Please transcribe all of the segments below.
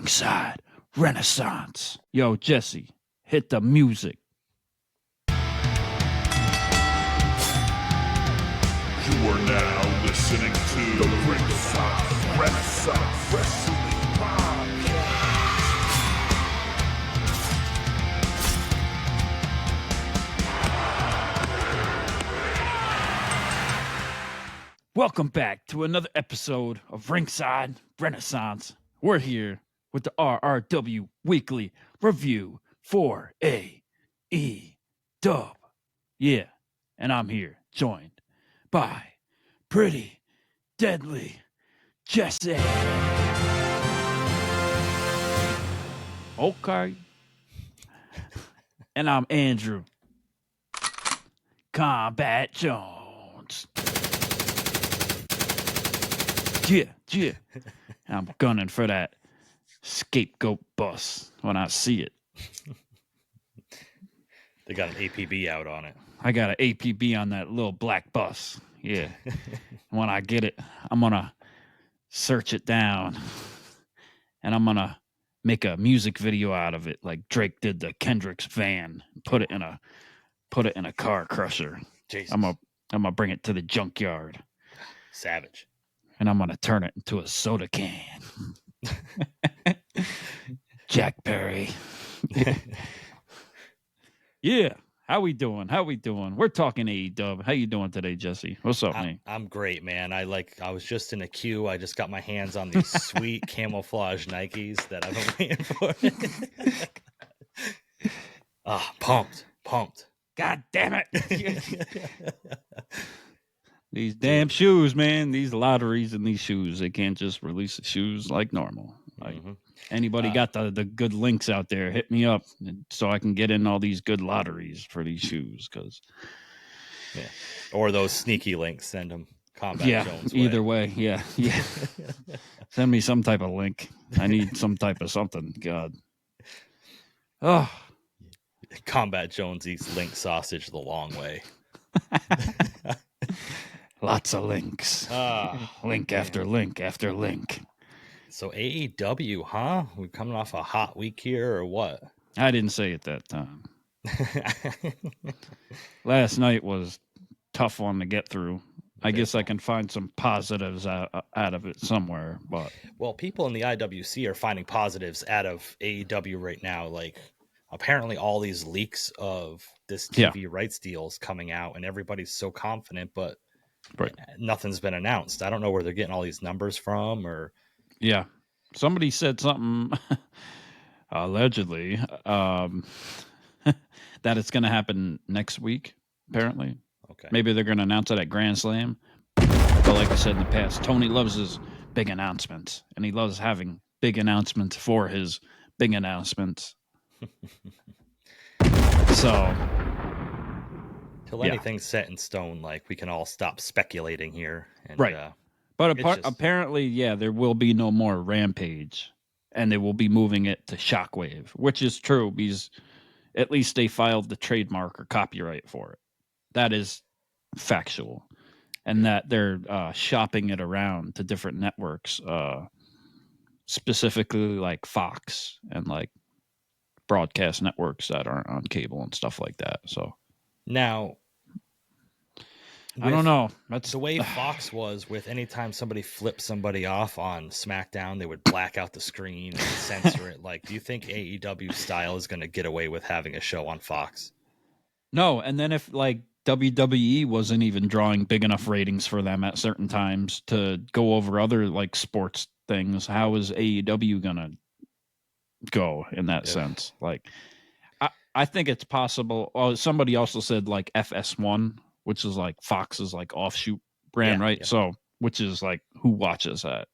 Ringside Renaissance. Yo, Jesse, hit the music. You are now listening to the Ringside Renaissance Wrestling Podcast. Welcome back to another episode of Ringside Renaissance. We're here with the RRW Weekly Review for AEW. Yeah, and I'm here joined by Pretty Deadly Jesse. Okay. And I'm Andrew Kombat Jones. Yeah. I'm gunning for that Scapegoat bus when I see it. They got an APB out on it. I got an APB on that little black bus. Yeah. When I get it, I'm going to search it down. And I'm going to make a music video out of it like Drake did the Kendrick's van. Put it in a car crusher. Jesus. I'm going to bring it to the junkyard. Savage. And I'm going to turn it into a soda can. Jack Perry. Yeah. How we doing? We're talking AEW. How you doing today, Jesse? What's up, man? I'm great, man. I was just in a queue. I just got my hands on these sweet camouflage Nikes that I've been waiting for. Pumped. God damn it. These damn shoes, man. These lotteries and these shoes. They can't just release the shoes like normal. Like anybody got the good links out there, hit me up so I can get in all these good lotteries for these shoes. Or those sneaky links, send them Kombat Jones way. Either way. Yeah. Send me some type of link. I need some type of something. God. Oh. Kombat Jones eats link sausage the long way. Lots of links. Link after link after link. So AEW, huh? We're coming off a hot week here or what? I didn't say it that time. Last night was a tough one to get through. I guess I can find some positives out of it somewhere. But well, people in the IWC are finding positives out of AEW right now. Like apparently all these leaks of this TV rights deals coming out and everybody's so confident, but nothing's been announced. I don't know where they're getting all these numbers from or... Yeah. Somebody said something allegedly that it's going to happen next week, apparently. Okay. Maybe they're going to announce it at Grand Slam. But like I said in the past, Tony loves his big announcements, and he loves having big announcements for his big announcements. So... Till anything's set in stone, like we can all stop speculating here. And, But apparently, there will be no more Rampage, and they will be moving it to Shockwave, which is true because at least they filed the trademark or copyright for it. That is factual, and that they're shopping it around to different networks, specifically like Fox and like broadcast networks that aren't on cable and stuff like that. So now. I don't know. That's the way Fox was with anytime somebody flipped somebody off on SmackDown, they would black out the screen and censor it. Like, do you think AEW style is going to get away with having a show on Fox? No. And then if like WWE wasn't even drawing big enough ratings for them at certain times to go over other like sports things, how is AEW going to go in that sense? Like, I think it's possible. Oh, somebody also said like FS1, which is like Fox's like offshoot brand, right? Yeah. So, which is like who watches that?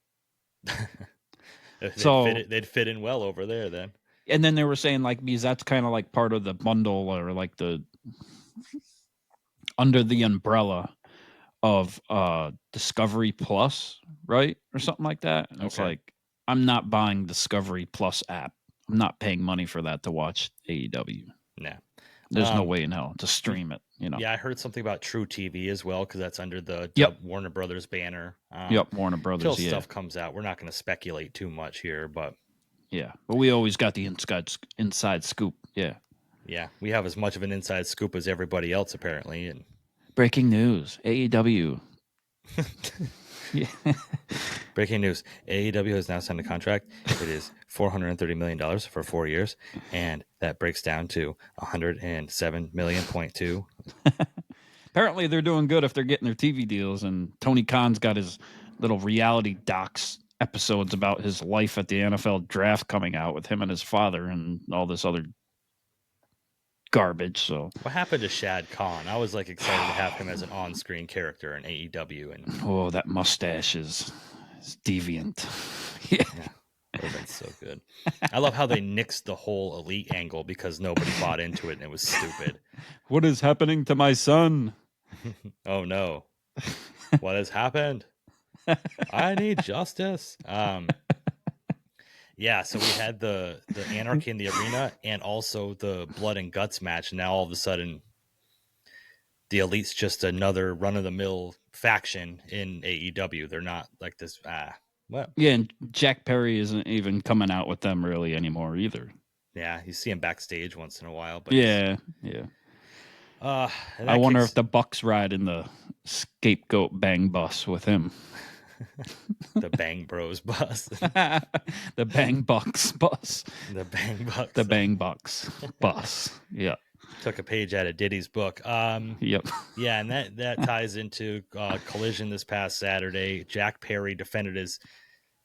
They'd fit in well over there then. And then they were saying like because that's kind of like part of the bundle or like the under the umbrella of Discovery Plus, right, or something like that. And it's like I'm not buying Discovery Plus app. I'm not paying money for that to watch AEW. Nah. There's no way in hell to stream it, you know. Yeah, I heard something about True TV as well because that's under the Warner Brothers banner. Warner Brothers. Until stuff comes out, we're not going to speculate too much here, but Yeah, but we always got the inside scoop. Yeah. Yeah, we have as much of an inside scoop as everybody else apparently. And Breaking news: AEW. Yeah. breaking news: AEW has now signed a contract. It is $430 million for 4 years, and that breaks down to 107 million.2. Apparently, they're doing good if they're getting their TV deals. And Tony Khan's got his little reality docs episodes about his life at the NFL draft coming out with him and his father and all this other garbage. So What happened to Shad Khan? I was like excited to have him as an on-screen character in AEW, and that mustache is deviant. Yeah. that would have been so good. I love how they nixed the whole elite angle because nobody bought into it and it was stupid. What is happening to my son? Oh no. What has happened? I need justice. Yeah, so we had the Anarchy in the Arena and also the Blood and Guts match. Now all of a sudden the Elite's just another run-of-the-mill faction in AEW. They're not like this. What? Yeah, and Jack Perry isn't even coming out with them really anymore either. Yeah, you see him backstage once in a while, but yeah. in I that wonder case- if the Bucks ride in the Scapegoat bang bus with him. the Bang Bros bus, The Bang Bucks bus. the Bang Bucks, The Bang Bucks bus. Yeah. took a page out of Diddy's book. Yep. Yeah, and that ties into Collision this past Saturday. Jack Perry defended his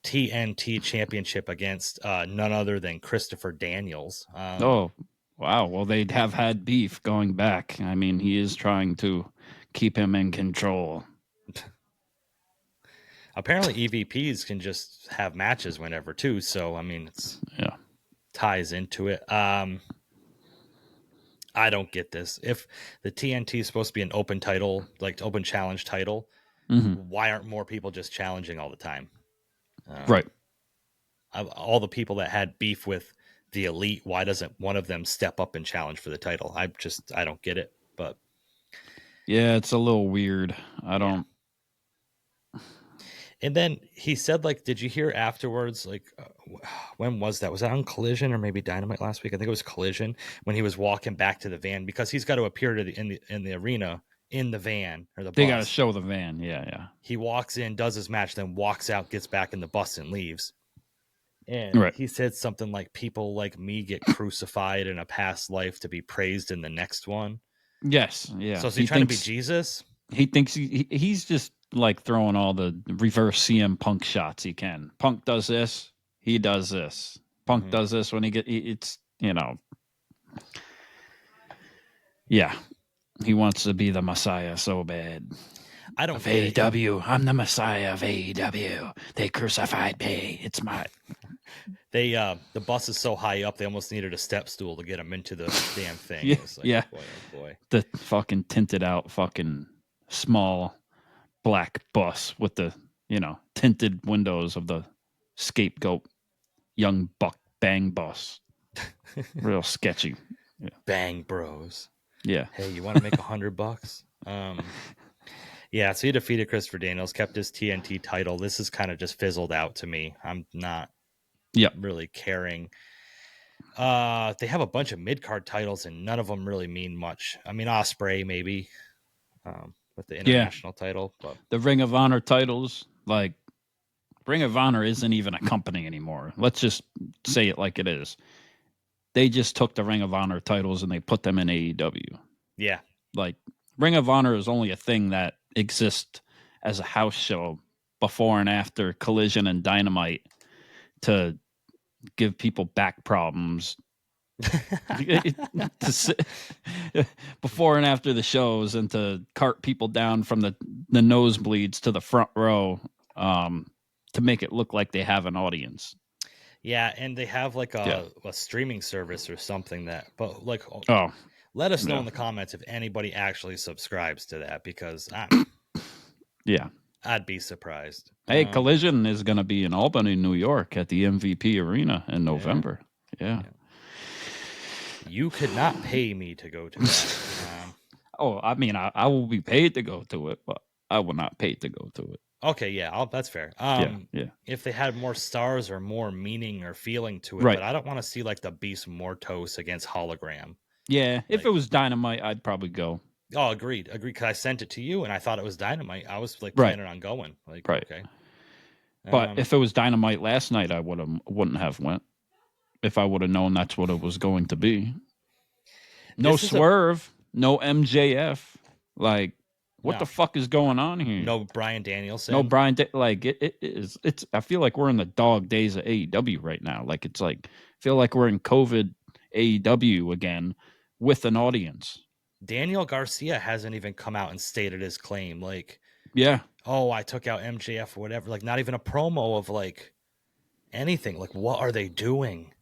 TNT championship against none other than Christopher Daniels. Oh, wow. Well, they'd have had beef going back. I mean, he is trying to keep him in control. Apparently, EVPs can just have matches whenever too. So, I mean, it's ties into it. I don't get this. If the TNT is supposed to be an open title, like open challenge title, why aren't more people just challenging all the time? Right. All the people that had beef with the Elite, why doesn't one of them step up and challenge for the title? I don't get it. But yeah, it's a little weird. I don't. And then he said, like, did you hear afterwards? Like, when was that? Was that on Collision or maybe Dynamite last week? I think it was Collision when he was walking back to the van because he's got to appear to in the arena in the van or the bus. They got to show the van. Yeah. He walks in, does his match, then walks out, gets back in the bus and leaves. And he said something like, "People like me get crucified in a past life to be praised in the next one." Yes. Yeah. So is he trying to be Jesus? He thinks he's just like throwing all the reverse CM Punk shots he can. Punk does this, he does this. Punk does this when it's, yeah. He wants to be the Messiah so bad. I don't of AEW. I'm the Messiah of AEW. They crucified me. It's my. The bus is so high up they almost needed a step stool to get him into the damn thing. Yeah, It was like, yeah. Boy, oh boy. The fucking tinted out fucking small black bus with the tinted windows of the Scapegoat young buck bang bus. Real sketchy. Yeah. Bang Bros. Yeah. Hey, you want to make $100? Yeah, so he defeated Christopher Daniels, kept his TNT title. This is kind of just fizzled out to me. I'm not really caring. They have a bunch of mid-card titles, and none of them really mean much. I mean, Ospreay maybe with the international title. But the Ring of Honor titles, like, Ring of Honor isn't even a company anymore. Let's just say it like it is. They just took the Ring of Honor titles and they put them in AEW. Yeah. Like, Ring of Honor is only a thing that exists as a house show before and after Collision and Dynamite to give people back problems before and after the shows, and to cart people down from the nosebleeds to the front row to make it look like they have an audience. Yeah, and they have like a streaming service or something let us know in the comments if anybody actually subscribes to that, because I'd be surprised. Hey, Collision is going to be in Albany, New York at the MVP Arena in November. Yeah. You could not pay me to go to that. I mean, I will be paid to go to it, but I will not pay to go to it. Okay, yeah, that's fair. Yeah. If they had more stars or more meaning or feeling to it, Right. but I don't want to see like the Beast Mortos against Hologram. Yeah. If Like, it was Dynamite, I'd probably go. oh, agreed. Because I sent it to you and I thought it was Dynamite. I was like Right. planning on going. Like, Right. okay. But if it was Dynamite last night, I wouldn't have went. If I would have known that's what it was going to be. No Swerve, no MJF. Like, what the fuck is going on here? No Bryan Danielson. No Brian. It is. It's. I feel like we're in the dog days of AEW right now. Like it's like I feel like we're in COVID AEW again with an audience. Daniel Garcia hasn't even come out and stated his claim. Like, yeah, oh, I took out MJF or whatever. Like, not even a promo of like anything. Like, what are they doing?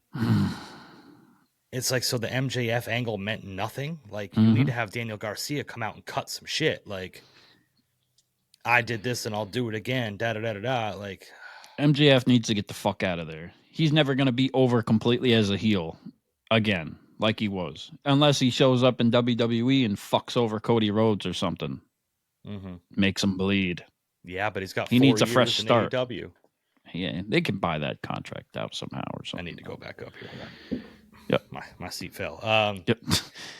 It's like, so the MJF angle meant nothing. Like, you need to have Daniel Garcia come out and cut some shit. Like, I did this and I'll do it again. Da da da da da. Like, MJF needs to get the fuck out of there. He's never going to be over completely as a heel again, like he was, unless he shows up in WWE and fucks over Cody Rhodes or something. Makes him bleed. Yeah, but he he needs a fresh start. AEW. Yeah, they can buy that contract out somehow or something. I need to go back up here. Yep. My seat fell. Yep.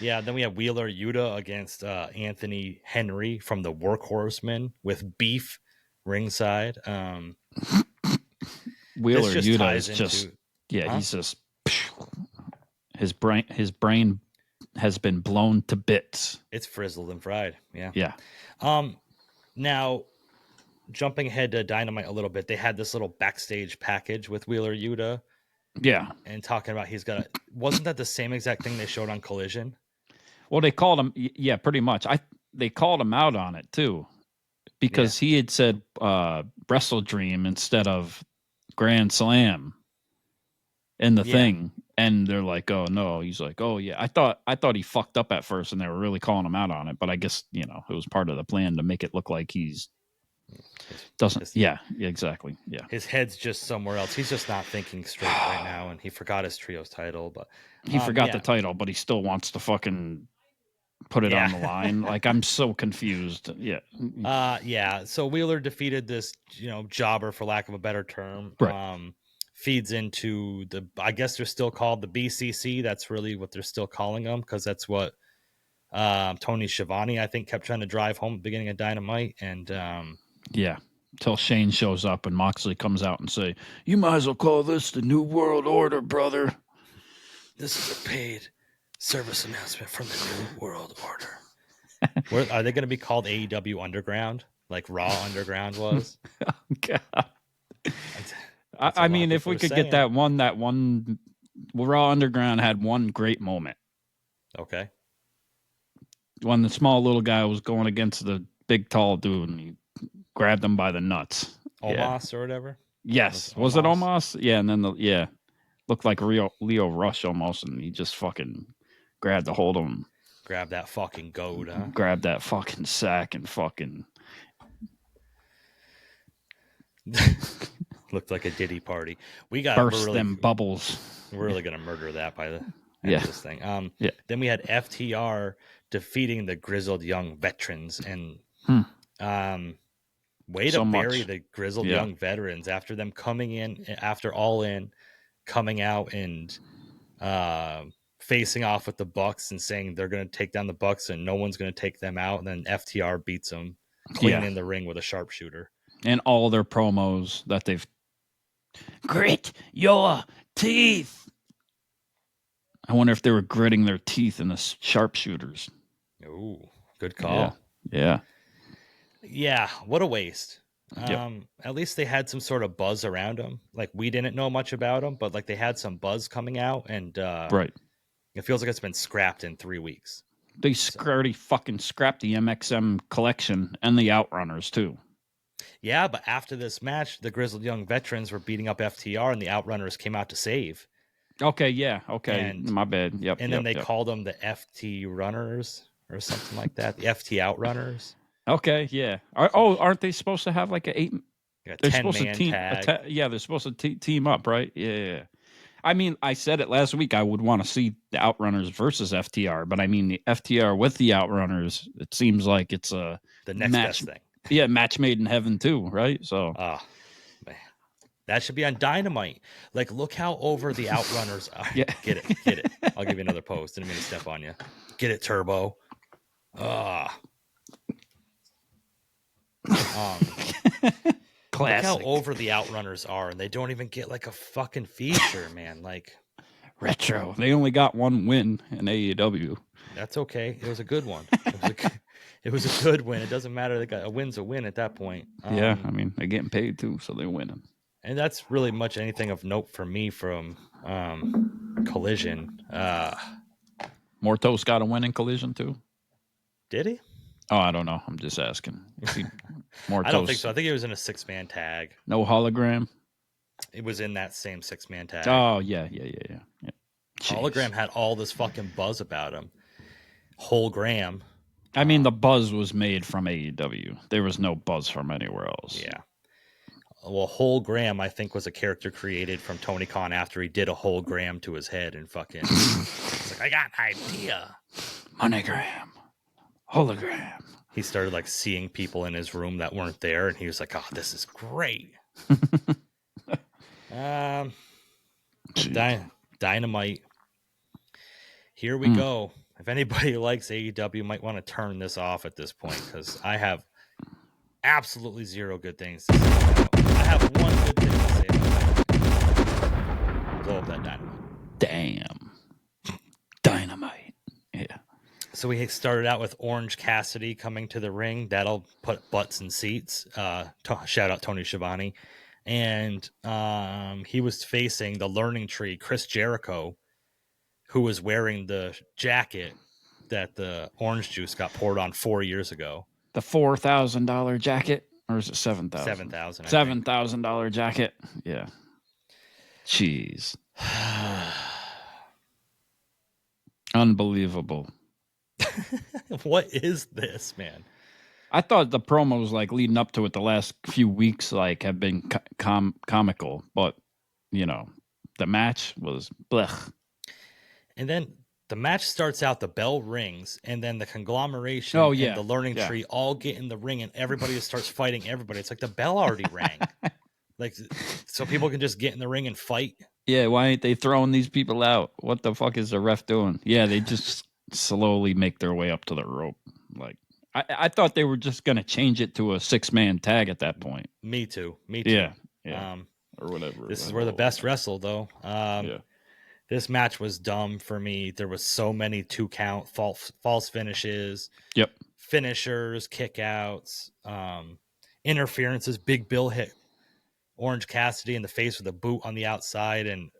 Yeah, then we have Wheeler Yuta against Anthony Henry from the Workhorsemen with beef ringside. Wheeler Yuta is just he's just his brain has been blown to bits. It's frizzled and fried. Yeah. Yeah. Now jumping ahead to Dynamite a little bit, they had this little backstage package with Wheeler Yuta. Yeah. And talking about he's got wasn't that the same exact thing they showed on Collision? Well, they called him, yeah, pretty much. They called him out on it too, because he had said Wrestle Dream instead of Grand Slam in the thing, and they're like, "Oh no," he's like, "Oh yeah." I thought he fucked up at first, and they were really calling him out on it, but I guess it was part of the plan to make it look like he's doesn't. Yeah, exactly. Yeah, his head's just somewhere else. He's just not thinking straight right now, and he forgot his trios title, but he forgot the title, but he still wants to fucking put it on the line. Like, I'm so confused. Yeah. So Wheeler defeated this, jobber, for lack of a better term. Right. Feeds into I guess they're still called the BCC. That's really what they're still calling them, because that's what Tony Schiavone, I think, kept trying to drive home at the beginning of Dynamite. And until Shane shows up and Moxley comes out and say, "You might as well call this the New World Order, brother. This is a paid service announcement from the New World Order." Are they going to be called AEW Underground, like Raw Underground was? Oh, God. I mean, if we could get that one Raw Underground had one great moment. Okay. When the small little guy was going against the big tall dude and he grabbed him by the nuts. Omos or whatever? Yes. Was it Omos? Yeah, and then looked like Leo Rush almost, and he just fucking grabbed a hold of him. Grab that fucking goat, huh? Grab that fucking sack and fucking... Looked like a Diddy party. We got burst them bubbles. We're really going to murder that by the end of this thing. Then we had FTR defeating the Grizzled Young Veterans, and way to bury the Grizzled Young Veterans after them coming in, after All In, coming out and facing off with the Bucks and saying they're going to take down the Bucks and no one's going to take them out. And then FTR beats them clean in the ring with a sharpshooter. And all their promos that they've... Grit your teeth. I wonder if they were gritting their teeth in the sharpshooters. Ooh, good call. Yeah, what a waste. At least they had some sort of buzz around them. Like, we didn't know much about them, but like they had some buzz coming out, and right. It feels like it's been scrapped in 3 weeks. They already fucking scrapped the MXM collection and the Outrunners too. Yeah, but after this match, the Grizzled Young Veterans were beating up FTR, and the Outrunners came out to save. Okay, my bad. Yep. And then they called them the FT Runners or something like that. The FT Outrunners. Okay, yeah. Aren't they supposed to have like a 8? They're 10-man tag. They're supposed to team up, right? Yeah. I mean, I said it last week. I would want to see the Outrunners versus FTR, but I mean the FTR with the Outrunners. It seems like it's the next best thing. Yeah, match made in heaven too, right? So Man. That should be on Dynamite. Like, look how over the Outrunners are. yeah, Get it. I'll give you another post. Didn't mean to step on you. Get it, Turbo. Look how classic over the Outrunners are, and they don't even get like a fucking feature, man. Like, retro. They only got one win in AEW. that's okay. It was a good one. It was a good win. It doesn't matter. They got a win's a win at that point. Yeah, I mean they're getting paid too, so they're winning. And that's really much anything of note for me from Collision. Mortos got a win in Collision too. Did he? Oh, I don't know. I'm just asking. Mortos. I don't think so. I think it was in a 6-man tag. No hologram. It was in that same 6-man tag. Oh yeah. Hologram had all this fucking buzz about him. Hologram. I mean, the buzz was made from AEW. There was no buzz from anywhere else. Yeah. Well, Hologram, I think, was a character created from Tony Khan after he did a hologram to his head and fucking. It's like, I got an idea. Monogram. Hologram. He started like seeing people in his room that weren't there, and he was like, "Oh, this is great." Dynamite. Here we go. If anybody likes AEW, might want to turn this off at this point because I have absolutely zero good things to say about. I have one good thing to say about that. Blow up that Dynamite. Damn. Dynamite. Yeah. So we started out with Orange Cassidy coming to the ring. That'll put butts in seats. Shout out Tony Schiavone. And he was facing the Learning Tree, Chris Jericho, who was wearing the jacket that the orange juice got poured on 4 years ago. The $4,000 jacket, or is it $7,000? $7,000. $7,000 jacket. Yeah. Jeez. Unbelievable. What is this, man? I thought the promos like leading up to it the last few weeks like have been comical, but you know, the match was blech. And then the match starts out, the bell rings, and then the conglomeration and the Learning Tree all get in the ring, and everybody just starts fighting everybody. It's like the bell already rang. Like, so people can just get in the ring and fight. Yeah, why ain't they throwing these people out? What the fuck is the ref doing? Yeah, they just slowly make their way up to the rope. Like, I thought they were just going to change it to a 6-man tag at that point. Me too. Yeah. Or whatever. This is where the best wrestle, though. This match was dumb for me. There was so many 2-count false finishes. Yep. Finishers, kickouts, interferences. Big Bill hit Orange Cassidy in the face with a boot on the outside, and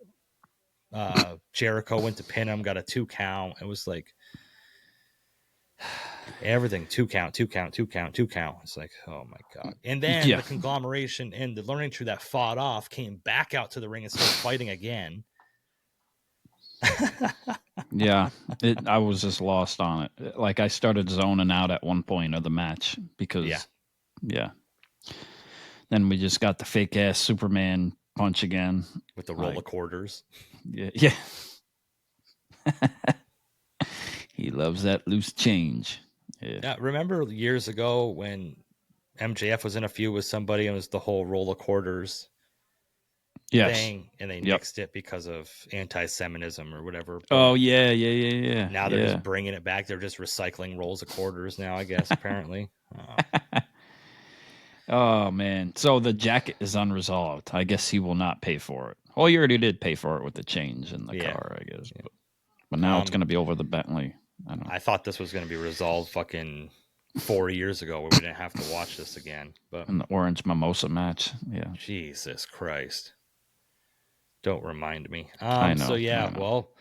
Jericho went to pin him, got a 2-count. It was like everything 2-count. It's like, oh my god. And then the conglomeration and the Learning Tree that fought off came back out to the ring and started fighting again. I was just lost on it. Like, I started zoning out at one point of the match because then we just got the fake ass Superman punch again with the roll of quarters. Yeah. He loves that loose change. Yeah, remember years ago when MJF was in a feud with somebody and it was the whole roll of quarters thing, and they nixed it because of anti-Semitism or whatever. But oh yeah. Now they're just bringing it back. They're just recycling rolls of quarters now, I guess. Apparently. Oh man, so the jacket is unresolved. I guess he will not pay for it. Well, he already did pay for it with the change in the car, I guess. Yeah. But now it's going to be over the Bentley. I thought this was going to be resolved fucking 4 years ago where we didn't have to watch this again. But in the orange mimosa match, yeah. Jesus Christ. Don't remind me. I know. So well,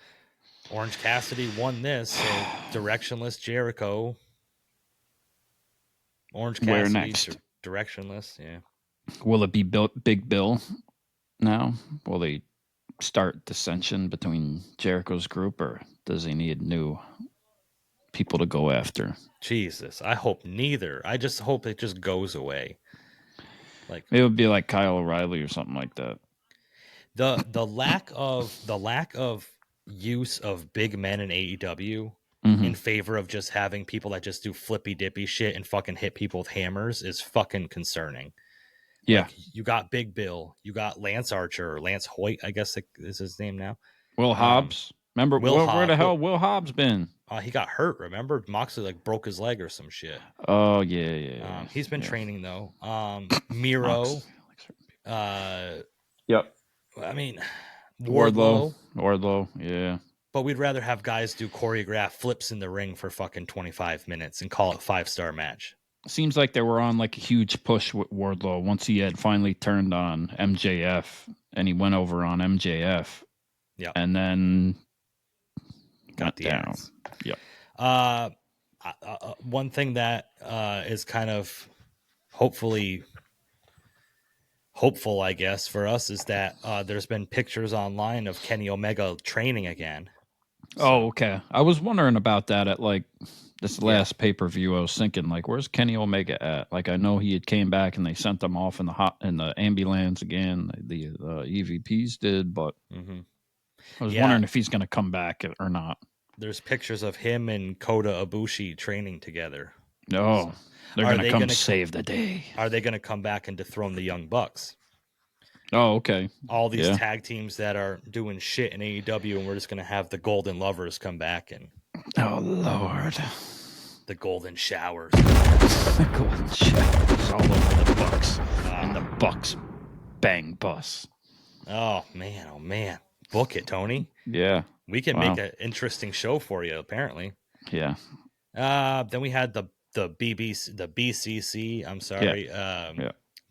Orange Cassidy won this. So directionless Jericho. Orange Cassidy. Where next? Directionless. Yeah. Will it be Big Bill now? Will they start dissension between Jericho's group, or does he need new people to go after? Jesus, I hope neither. I just hope it just goes away. Like, it would be like Kyle O'Reilly or something like that. The lack of use of big men in AEW in favor of just having people that just do flippy dippy shit and fucking hit people with hammers is fucking concerning. Yeah. Like, you got Big Bill, you got Lance Archer, or Lance Hoyt, I guess is his name now. Will Hobbs. Remember, where the hell Will Hobbs been? He got hurt, remember? Moxley like broke his leg or some shit. Oh, yeah. He's been training though. Miro. Yep. I mean, Wardlow, yeah. But we'd rather have guys do choreographed flips in the ring for fucking 25 minutes and call it 5-star match. Seems like they were on like a huge push with Wardlow once he had finally turned on MJF and he went over on MJF. Yeah. And then got the down. ass. Yep. One thing that is kind of hopeful, I guess, for us is that there's been pictures online of Kenny Omega training again. So, oh, okay. I was wondering about that at like this last pay-per-view. I was thinking, like, where's Kenny Omega at? Like, I know he had came back and they sent him off in the ambulance again. The EVPs did, but I was wondering if he's going to come back or not. There's pictures of him and Kota Ibushi training together. No, they're going to come save the day. Are they going to come back and dethrone the Young Bucks? Oh, okay. All these tag teams that are doing shit in AEW, and we're just going to have the Golden Lovers come back and... Oh, Lord. The Golden Showers. The Golden Showers all over the Bucks. The Bucks bang bus. Oh, man. Book it, Tony. Yeah. We can make an interesting show for you, apparently. Yeah. Then we had the BCC, I'm sorry,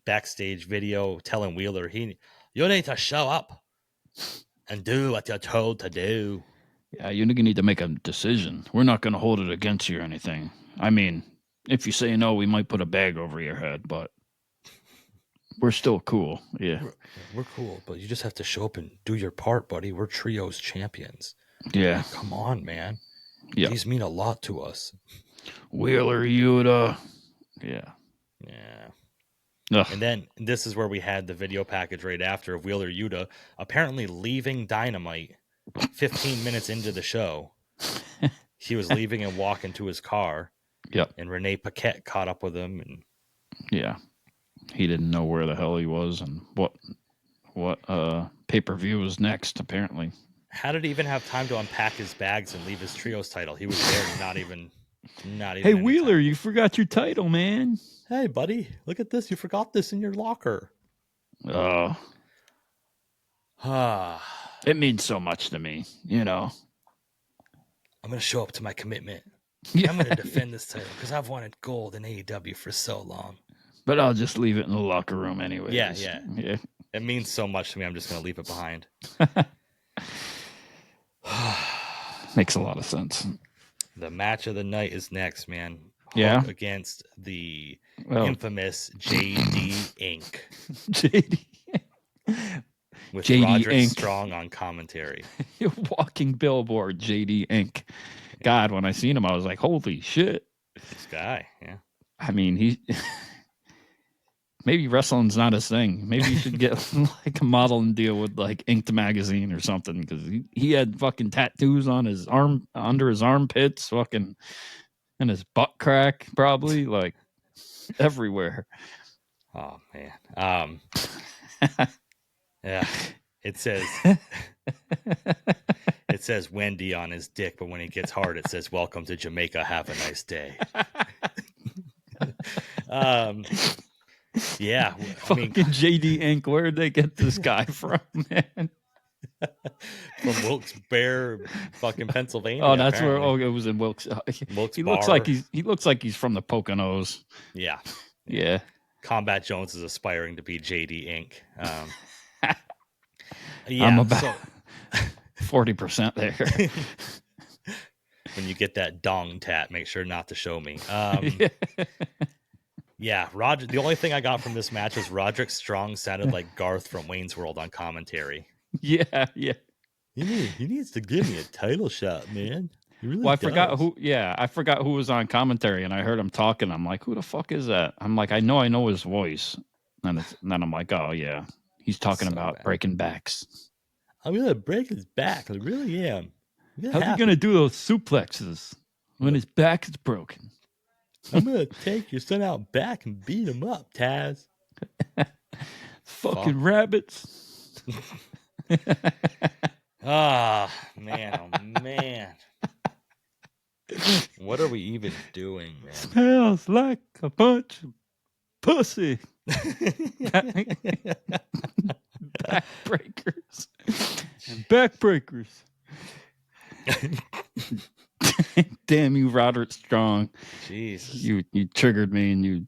backstage video telling Wheeler, you need to show up and do what you're told to do. Yeah, you need to make a decision. We're not going to hold it against you or anything. I mean, if you say no, we might put a bag over your head, but we're still cool. Yeah. We're cool, but you just have to show up and do your part, buddy. We're trios champions. Yeah. Like, come on, man. Yeah. These mean a lot to us. Wheeler Yuta. Yeah. Ugh. And then this is where we had the video package right after of Wheeler Yuta apparently leaving Dynamite 15 minutes into the show. He was leaving and walking to his car. Yep. And Renee Paquette caught up with him. And yeah. He didn't know where the hell he was and what pay-per-view was next, apparently. How did he even have time to unpack his bags and leave his trios title? He was there not even Hey, Wheeler, you forgot your title, man. Hey, buddy, look at this. You forgot this in your locker. Oh. It means so much to me, you know. I'm going to show up to my commitment. Yeah. I'm going to defend this title because I've wanted gold in AEW for so long. But I'll just leave it in the locker room anyway. Yeah. It means so much to me. I'm just going to leave it behind. Makes a lot of sense. The match of the night is next, man. Hook against the infamous JD Inc. JD with JD Roderick Inc. Strong on commentary. Walking billboard, JD Inc. God, when I seen him, I was like, holy shit. This guy, yeah. I mean, maybe wrestling's not his thing. Maybe he should get like a modeling deal with like Inked magazine or something, because he had fucking tattoos on his arm, under his armpits, fucking, and his butt crack, probably like everywhere. Oh man. Yeah. It says Wendy on his dick, but when he gets hard, it says welcome to Jamaica. Have a nice day. Yeah. Fucking JD Inc. Where did they get this guy from, man? From Wilkes-Barre, fucking Pennsylvania. Oh, that's apparently. where. Oh, it was in Wilkes. He looks Bar. like he's from the Poconos. Yeah. Yeah. Combat Jones is aspiring to be JD Inc. I'm about 40% there. When you get that dong tat, make sure not to show me. Yeah, Roger. The only thing I got from this match is Roderick Strong sounded like Garth from Wayne's World on commentary. Yeah. He needs to give me a title shot, man. He really I does. forgot who. Yeah, I forgot who was on commentary, and I heard him talking. I'm like, who the fuck is that? I'm like, I know his voice, and then I'm like, oh yeah, he's talking about breaking backs. I'm gonna break his back. I really am. How's he gonna do those suplexes when his back is broken? I'm gonna take your son out back and beat him up, Taz. Fucking rabbits. Ah, man, oh man. What are we even doing, man? Smells like a bunch of pussy. Backbreakers. And backbreakers. Damn you, Roderick Strong. Jesus. You triggered me, and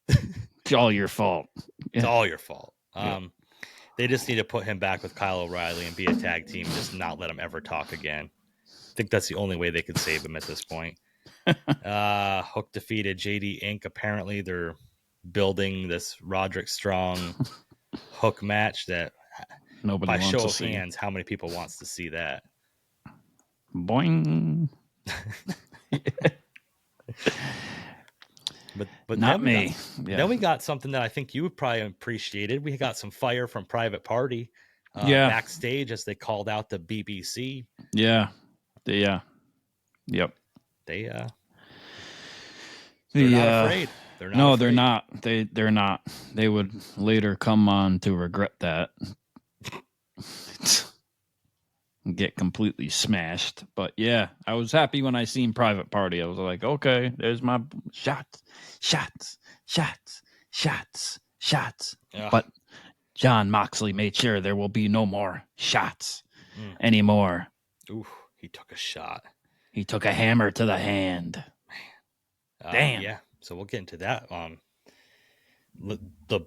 it's all your fault. It's all your fault. Yeah. They just need to put him back with Kyle O'Reilly and be a tag team, just not let him ever talk again. I think that's the only way they could save him at this point. Hook defeated JD Inc. Apparently they're building this Roderick Strong Hook match that Nobody by wants show to of see. hands, how many people wants to see that? Boing. But Not then we me. Then we got something that I think you probably appreciated. We got some fire from Private Party backstage as they called out the BBC. Yeah. Yep. They're not afraid. They're not no, afraid. they're not. They're not. They would later come on to regret that. Get completely smashed. But yeah, I was happy when I seen Private Party. I was like, okay, there's my shots. Ugh. But Jon Moxley made sure there will be no more shots anymore. Ooh, he took a shot. He took a hammer to the hand. Damn. Yeah. So we'll get into that. The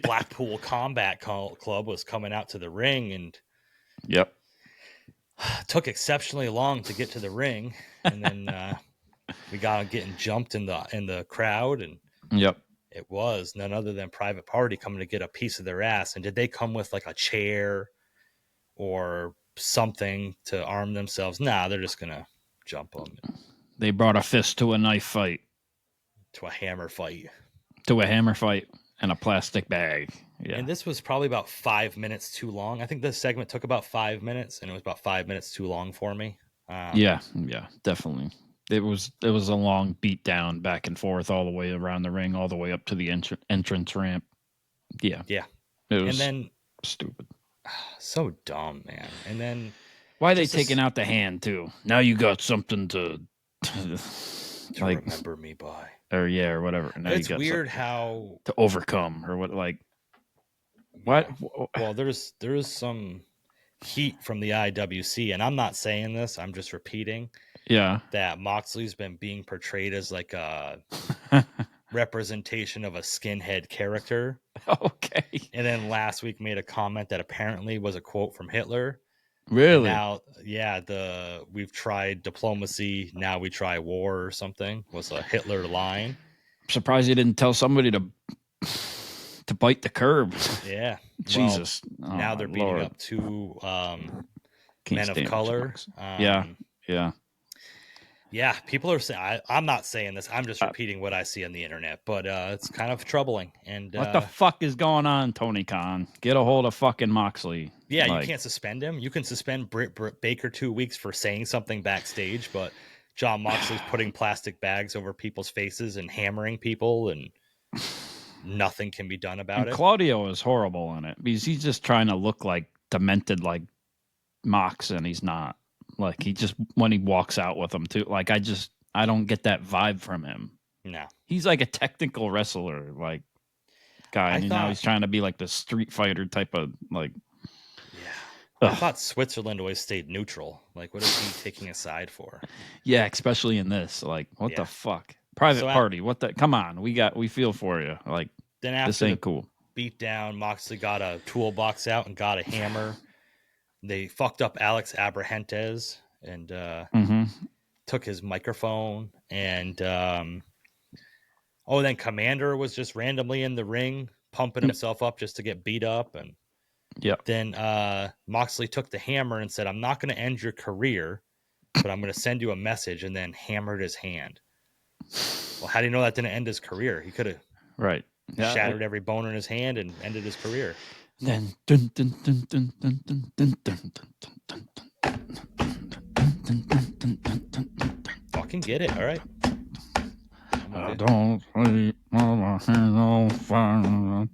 Blackpool Combat Club was coming out to the ring and Yep. took exceptionally long to get to the ring, and then we got getting jumped in the crowd, and Yep. it was none other than Private Party coming to get a piece of their ass. And did they come with like a chair or something to arm themselves? Nah, they're just gonna jump them. They brought a fist to a knife fight. To a hammer fight. To a hammer fight and a plastic bag. Yeah. And this was probably about 5 minutes too long. I think this segment took about 5 minutes, and it was about 5 minutes too long for me. Yeah, definitely. It was a long beat down back and forth all the way around the ring, all the way up to the entrance ramp. Yeah. Yeah. It was and then stupid. So dumb, man. And then why are they taking out the hand too? Now you got something to like remember me by. Or whatever. Now it's you got weird how to overcome or what what? Well, there's some heat from the IWC, and I'm not saying this, I'm just repeating. Yeah. That Moxley's been being portrayed as like a representation of a skinhead character. Okay. And then last week made a comment that apparently was a quote from Hitler. Really? Now, we've tried diplomacy, now we try war or something was a Hitler line. I'm surprised you didn't tell somebody to bite the curb. Yeah. Jesus. Well, now they're beating up two men of color. Yeah, people are saying, I'm not saying this, I'm just repeating what I see on the internet, but it's kind of troubling. And what the fuck is going on, Tony Khan? Get a hold of fucking Moxley. Yeah, you can't suspend him. You can suspend Britt Baker 2 weeks for saying something backstage, but Jon Moxley's putting plastic bags over people's faces and hammering people, and nothing can be done about it. Claudio is horrible in it because he's just trying to look like demented like Mox, and he's not. Like he just when he walks out with them too. Like I don't get that vibe from him. No, he's like a technical wrestler like guy, and now he's trying to be like the Street Fighter type of like. Yeah, I thought Switzerland always stayed neutral. Like, what is he taking a side for? Yeah, especially in this. Like, what the fuck? Private Party. What the? Come on, we feel for you. Like, then after this ain't cool. Beat down, Moxley got a toolbox out and got a hammer. They fucked up Alex Abrahantes and took his microphone. And then Commander was just randomly in the ring, pumping himself up just to get beat up. And then Moxley took the hammer and said, "I'm not going to end your career, but I'm going to send you a message," and then hammered his hand. Well, how do you know that didn't end his career? He could have shattered every bone in his hand and ended his career. Then dun dun dun dun dun dun dun dun dun dun. Fucking get it. All right. I don't sleep while my hands on fire.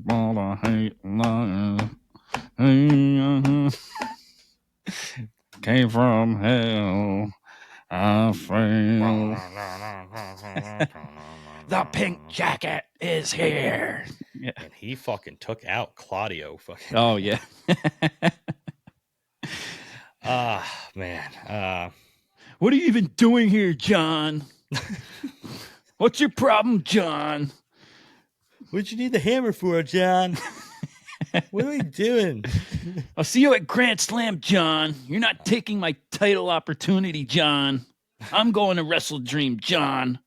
But I hate life. Came from hell. I failed. The pink jacket is here. Yeah. And he fucking took out Claudio. Fucking. Oh yeah. Man. What are you even doing here, John? What's your problem, John? What'd you need the hammer for, John? What are we doing? I'll see you at Grand Slam, John. You're not taking my title opportunity, John. I'm going to Wrestle Dream, John.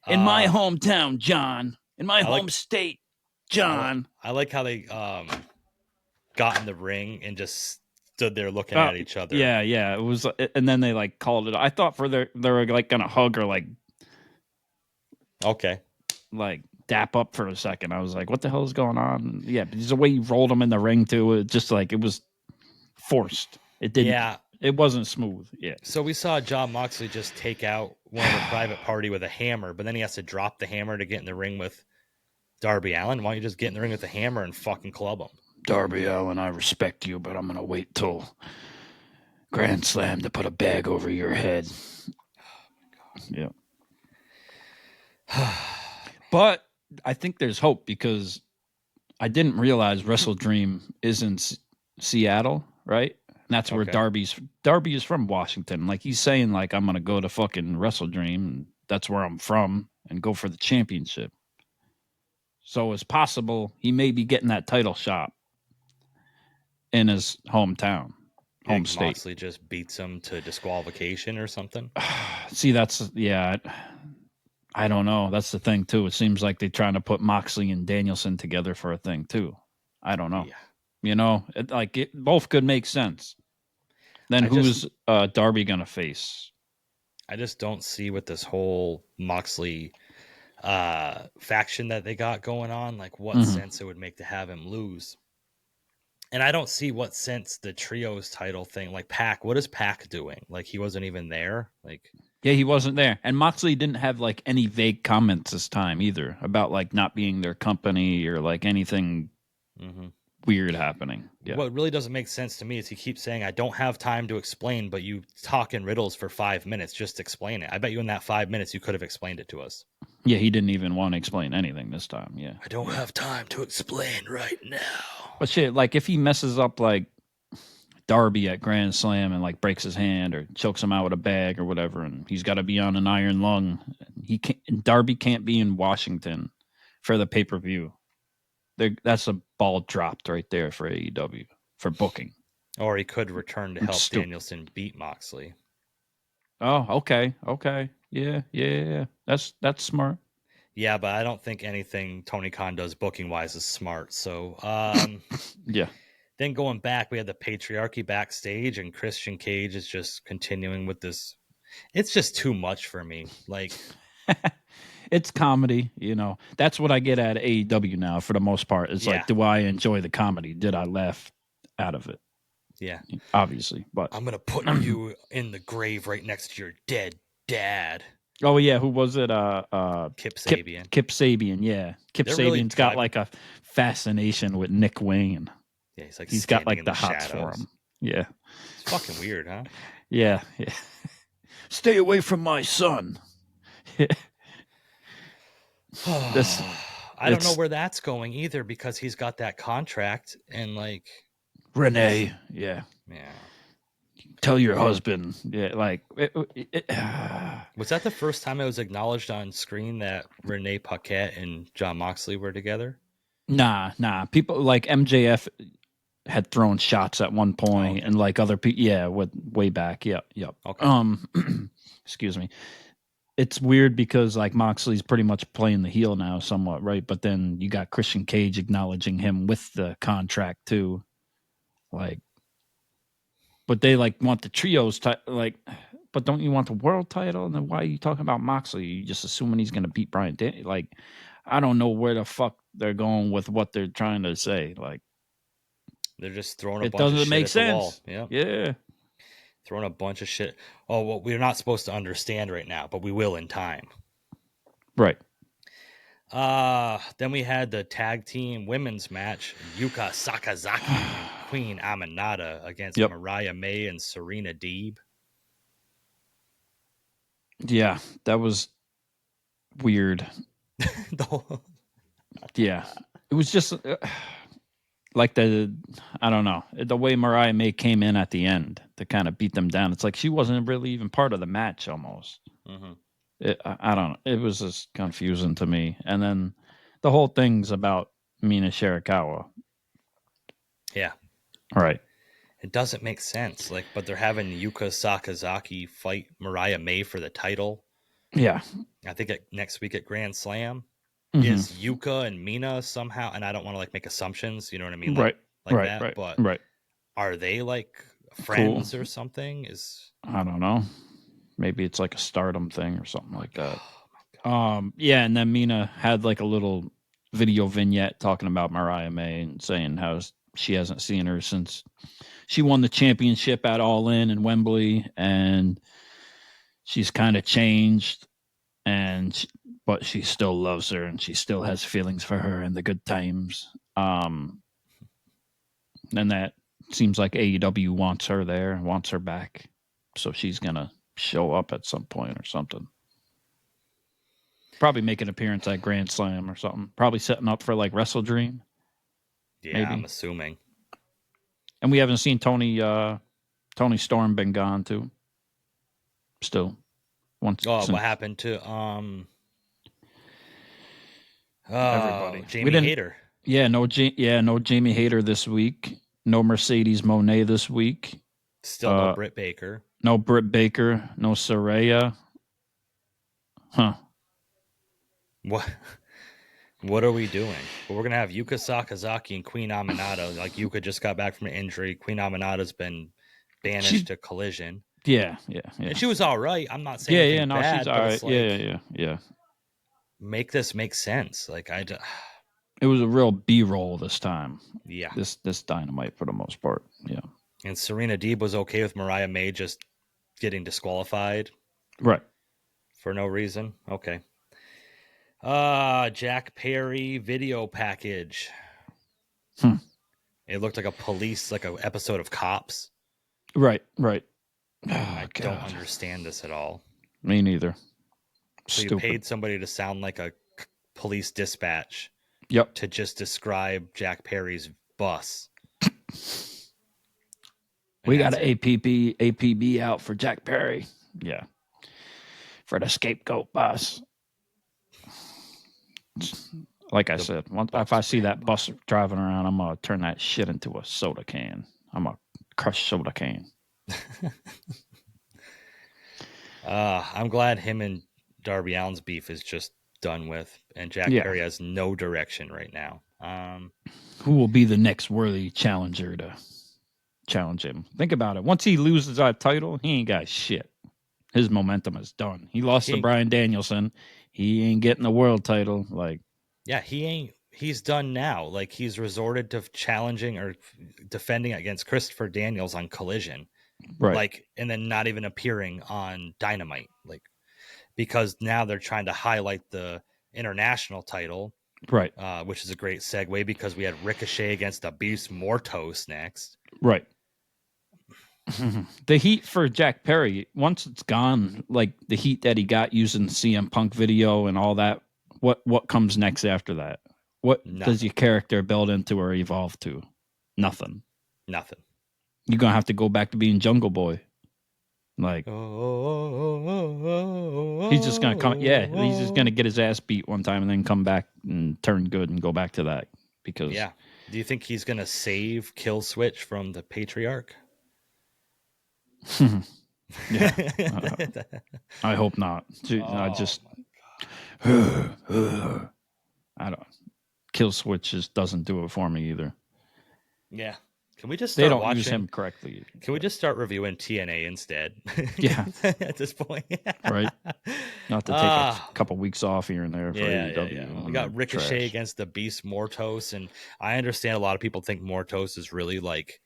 In my hometown, John. In my home state, John. I like how they got in the ring and just stood there looking at each other. Yeah. It was, and then they like called it. I thought they were like gonna hug or like, okay, like dap up for a second. I was like, what the hell is going on? Yeah, but the way you rolled him in the ring too, it just like it was forced. It didn't. Yeah. It wasn't smooth. Yeah. So we saw Jon Moxley just take out one of the private party with a hammer, but then he has to drop the hammer to get in the ring with Darby Allin. Why don't you just get in the ring with the hammer and fucking club him? Darby Allin, I respect you, but I'm going to wait till Grand Slam to put a bag over your head. Yeah. But I think there's hope because I didn't realize Wrestle Dream is in Seattle, right? And that's where Darby is from, Washington. Like he's saying, like, I'm going to go to fucking Wrestle Dream. And that's where I'm from and go for the championship. So it's possible he may be getting that title shot in his hometown, home state. Moxley just beats him to disqualification or something. See, I don't know. That's the thing too. It seems like they're trying to put Moxley and Danielson together for a thing too. I don't know. Yeah. You know, both could make sense. Then who's Darby gonna face? I just don't see what this whole Moxley faction that they got going on, like what sense it would make to have him lose. And I don't see what sense the trios title thing, like Pac, what is Pac doing? Like he wasn't even there. Like, yeah, he wasn't there. And Moxley didn't have like any vague comments this time either about like not being their company or like anything weird happening. Yeah. What really doesn't make sense to me is he keeps saying, I don't have time to explain, but you talk in riddles for 5 minutes. Just explain it. I bet you in that 5 minutes, you could have explained it to us. Yeah, he didn't even want to explain anything this time. Yeah. I don't have time to explain right now. But shit, like if he messes up like Darby at Grand Slam and like breaks his hand or chokes him out with a bag or whatever, and he's got to be on an iron lung, Darby can't be in Washington for the pay-per-view. That's a ball dropped right there for AEW for booking. Or he could return to help Danielson beat Moxley. Oh, okay. Yeah. That's smart. Yeah, but I don't think anything Tony Khan does booking-wise is smart. So, yeah. Then going back, we had the patriarchy backstage, and Christian Cage is just continuing with this. It's just too much for me. Like, it's comedy, you know. That's what I get at AEW now for the most part. It's like, do I enjoy the comedy? Did I laugh out of it? Yeah. Obviously, but I'm going to put you in the grave right next to your dead dad. Oh, yeah. Who was it? Kip Sabian. Kip Sabian, yeah. Kip Sabian's got like a fascination with Nick Wayne. Yeah, he's got like the hots for him. Yeah. It's fucking weird, huh? Yeah. Stay away from my son. I don't know where that's going either because he's got that contract and like Renee. Yeah. Tell your husband. Yeah, like was that the first time it was acknowledged on screen that Renee Paquette and Jon Moxley were together? Nah. People like MJF had thrown shots at one point, and like other people, way back. Yep. Okay. Excuse me. It's weird because like Moxley's pretty much playing the heel now, somewhat, right? But then you got Christian Cage acknowledging him with the contract too, like. But they like want the trios but don't you want the world title? And then why are you talking about Moxley? You just assuming he's going to beat Bryan Danielson? Like, I don't know where the fuck they're going with what they're trying to say. Like, They're just throwing a it bunch of doesn't shit make at the wall. sense. Yeah. Yeah. Throwing a bunch of shit. Oh, well, we're not supposed to understand right now, but we will in time. Right. Then we had the tag team women's match, Yuka Sakazaki and Queen Aminata against Mariah May and Serena Deeb. Yeah, that was weird. Yeah. It was just like I don't know, the way Mariah May came in at the end to kind of beat them down. It's like she wasn't really even part of the match almost. Mm-hmm. I don't know. It was just confusing to me. And then the whole thing's about Mina Shirakawa. Yeah. All right. It doesn't make sense. Like, but they're having Yuka Sakazaki fight Mariah May for the title. Yeah. I think next week at Grand Slam. Mm-hmm. Is Yuka and Mina somehow, and I don't want to like make assumptions, you know what I mean? Right. But are they like friends or something? I don't know. Maybe it's like a Stardom thing or something like that. Yeah, and then Mina had like a little video vignette talking about Mariah May and saying how she hasn't seen her since she won the championship at All In Wembley, and she's kind of changed, but she still loves her and she still has feelings for her in the good times. And that seems like AEW wants her there, wants her back, so she's gonna show up at some point or something. Probably make an appearance at Grand Slam or something. Probably setting up for like Wrestle Dream. Yeah, maybe. I'm assuming. And we haven't seen Tony Storm been gone too. Still. What happened to everybody? Jamie Hayter. Yeah, no Jamie Hayter this week. No Mercedes Moné this week. Still no Britt Baker. No Britt Baker. No Saraya. Huh. What are we doing? Well, we're gonna have Yuka Sakazaki and Queen Aminata. Like, Yuka just got back from an injury. Queen Aminata's been banished to Collision. Yeah. And she was all right. I'm not saying bad, she's all right. Like, yeah. Make this make sense. Like, it was a real B-roll this time. Yeah. This Dynamite for the most part. Yeah. And Serena Deeb was okay with Mariah May just getting disqualified. Right. For no reason. Okay. Jack Perry video package. It looked like an episode of Cops. Right. I don't understand this at all. Me neither. So Stupid. you paid somebody to sound like a police dispatch. Yep. To just describe Jack Perry's bus. We got an APB out for Jack Perry. Yeah. For the Scapegoat bus. Like I said, if I see that bus driving around, I'm going to turn that shit into a soda can. I'm a crushed soda can. I'm glad him and Darby Allin's beef is just done with, and Jack Perry has no direction right now. Who will be the next worthy challenger to challenge him? Think about it. Once he loses that title, he ain't got shit. His momentum is done. He lost to Bryan Danielson. He ain't getting the world title. Like, yeah, he ain't. He's done now. Like, he's resorted to challenging or defending against Christopher Daniels on Collision, right? Like, and then not even appearing on Dynamite, like, because now they're trying to highlight the international title, right? Which is a great segue because we had Ricochet against the Beast Mortos next, right? The heat for Jack Perry, once it's gone, like the heat that he got using the CM Punk video and all that, what comes next after that? What does your character build into or evolve to? Nothing. You're gonna have to go back to being Jungle Boy. Like, he's just gonna come. Yeah, he's just gonna get his ass beat one time and then come back and turn good and go back to that. Because do you think he's gonna save Kill Switch from the Patriarch? I hope not. I don't. Kill Switch just doesn't do it for me either. Yeah, Can we just They start don't use watching? him correctly. Can we just start reviewing TNA instead? Yeah. At this point, Right. Not to take a couple weeks off here and there for AEW. Yeah. We got Ricochet against the Beast Mortos, and I understand a lot of people think Mortos is really like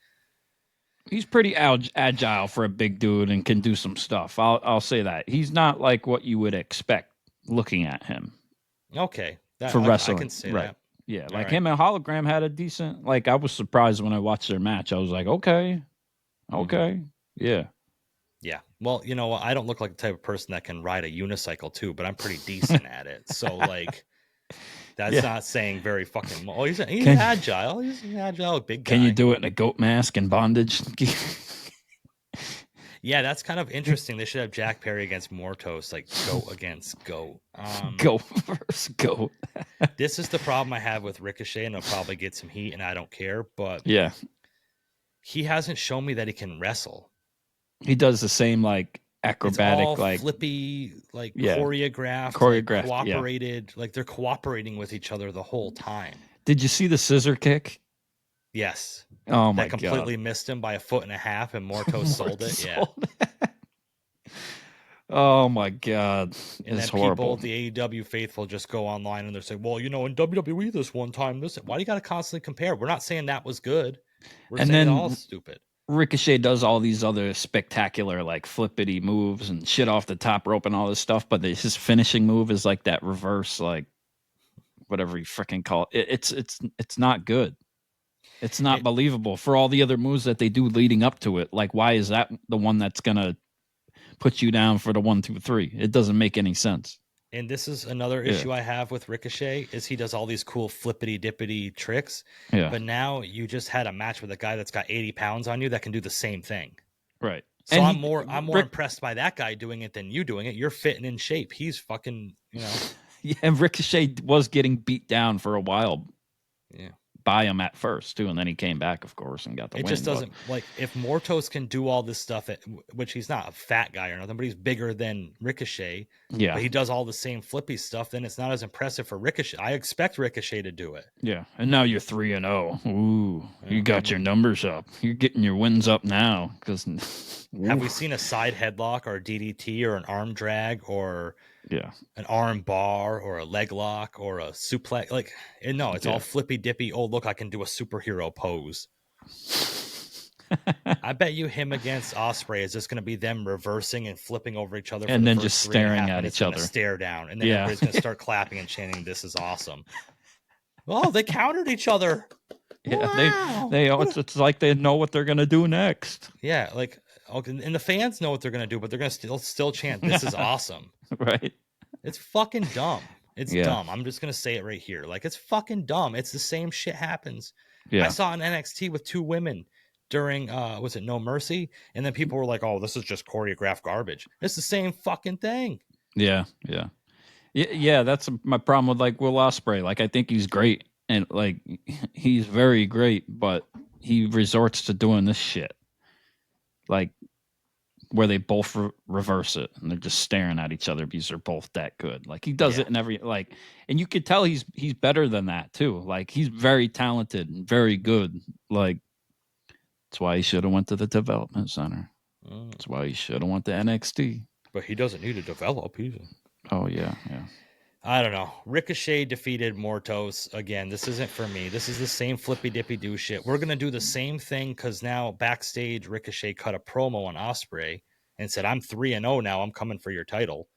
he's pretty agile for a big dude and can do some stuff. I'll say that he's not like what you would expect looking at him. Okay, for wrestling, I can say right? that. Yeah, like him and Hologram had a decent. Like I was surprised when I watched their match. I was like, okay, yeah. Yeah. Well, you know, I don't look like the type of person that can ride a unicycle too, but I'm pretty decent at it. So like, that's not saying very fucking. Oh, he's agile. He's an agile big guy. Can you do it in a goat mask and bondage? Yeah, that's kind of interesting. They should have Jack Perry against Mortos, like goat against goat. Goat versus goat. This is the problem I have with Ricochet, and he'll probably get some heat, and I don't care. But yeah, he hasn't shown me that he can wrestle. He does the same like acrobatic, it's all like flippy, like choreographed, like, cooperated. Like they're cooperating with each other the whole time. Did you see the scissor kick? Yes. Oh my god! That completely missed him by 1.5 feet, and Mortos sold it. Yeah. Oh my god! And it's then horrible. People, the AEW faithful, just go online and they're saying, "Well, you know, in WWE this one time, this. Why do you got to constantly compare? We're not saying that was good. We're saying it's all stupid." Ricochet does all these other spectacular like flippity moves and shit off the top rope and all this stuff, but his finishing move is like that reverse, like whatever you freaking call it. It's not good. It's not believable for all the other moves that they do leading up to it. Like, why is that the one that's gonna put you down for the 1, 2, 3? It doesn't make any sense. And this is another issue I have with Ricochet is he does all these cool flippity dippity tricks. Yeah. But now you just had a match with a guy that's got 80 pounds on you that can do the same thing. Right. So I'm more impressed by that guy doing it than you doing it. You're fitting in shape. He's fucking, you know. Yeah, Ricochet was getting beat down for a while. Yeah. By him at first too, and then he came back, of course, and got the win. It just doesn't like if Mortos can do all this stuff, which he's not a fat guy or nothing, but he's bigger than Ricochet. Yeah, but he does all the same flippy stuff. Then it's not as impressive for Ricochet. I expect Ricochet to do it. Yeah, and now you're 3-0. Ooh, you got your numbers up. You're getting your wins up now. Because have we seen a side headlock or a DDT or an arm drag or an arm bar or a leg lock or a suplex? Like, no, it's all flippy dippy. Oh, look, I can do a superhero pose. I bet you him against Ospreay is just going to be them reversing and flipping over each other, and then just staring at each other. Stare down, and then everybody's going to start clapping and chanting, "This is awesome!" Oh, they countered each other. Yeah, wow. It's like they know what they're going to do next. Yeah, like. Okay, and the fans know what they're gonna do, but they're gonna still chant, "This is awesome!" Right? It's fucking dumb. It's dumb. I'm just gonna say it right here. Like it's fucking dumb. It's the same shit happens. Yeah. I saw an NXT with 2 women during was it No Mercy, and then people were like, "Oh, this is just choreographed garbage." It's the same fucking thing. Yeah. That's my problem with like Will Ospreay. Like I think he's great, and like he's very great, but he resorts to doing this shit. Like where they both reverse it and they're just staring at each other because they're both that good. Like he does it in every and you could tell he's better than that too. Like he's very talented and very good. Like that's why he should have went to the development center. That's why he should have went to NXT. But he doesn't need to develop. Oh yeah. I don't know. Ricochet defeated Mortos. Again, this isn't for me. This is the same flippy dippy do shit. We're going to do the same thing because now backstage, Ricochet cut a promo on Ospreay and said, "I'm 3-0 now. I'm coming for your title."